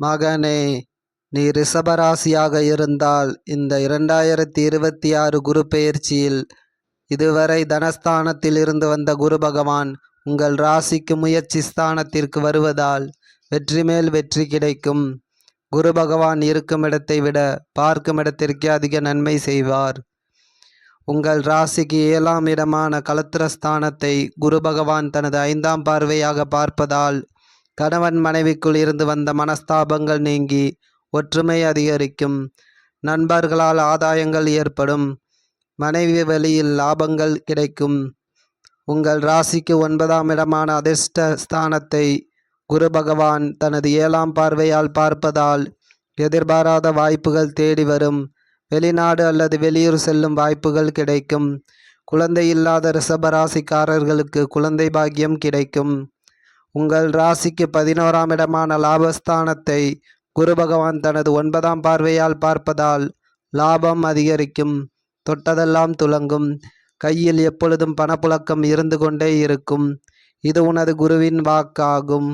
மகனே, நீ ரிஷபராசியாக இருந்தால் இந்த 2026 குரு பெயர்ச்சியில் இதுவரை தனஸ்தானத்தில் இருந்து வந்த குரு பகவான் உங்கள் ராசிக்கு முயற்சி ஸ்தானத்திற்கு வருவதால் வெற்றி மேல் வெற்றி கிடைக்கும். குரு பகவான் இருக்கும் இடத்தை விட பார்க்கும் இடத்திற்கே அதிக நன்மை செய்வார். உங்கள் ராசிக்கு 7ஆம் இடமான கலத்திரஸ்தானத்தை குரு பகவான் தனது 5ஆம் பார்வையாக பார்ப்பதால் கணவன் மனைவிக்குள் இருந்து வந்த மனஸ்தாபங்கள் நீங்கி ஒற்றுமை அதிகரிக்கும். நண்பர்களால் ஆதாயங்கள் ஏற்படும். மனைவி வழியில் லாபங்கள் கிடைக்கும். உங்கள் ராசிக்கு 9ஆம் இடமான அதிர்ஷ்ட ஸ்தானத்தை குரு பகவான் தனது 7ஆம் பார்வையால் பார்ப்பதால் எதிர்பாராத வாய்ப்புகள் தேடி வரும். வெளிநாடு அல்லது வெளியூர் செல்லும் வாய்ப்புகள் கிடைக்கும். குழந்தை இல்லாத ரிஷபராசிக்காரர்களுக்கு குழந்தை பாக்கியம் கிடைக்கும். உங்கள் ராசிக்கு 11ஆம் இடமான லாபஸ்தானத்தை குரு பகவான் தனது 9ஆம் பார்வையால் பார்ப்பதால் லாபம் அதிகரிக்கும். தொட்டதெல்லாம் துலங்கும். கையில் எப்பொழுதும் பணப்புழக்கம் இருந்து கொண்டே இருக்கும். இது உனது குருவின் வாக்காகும்.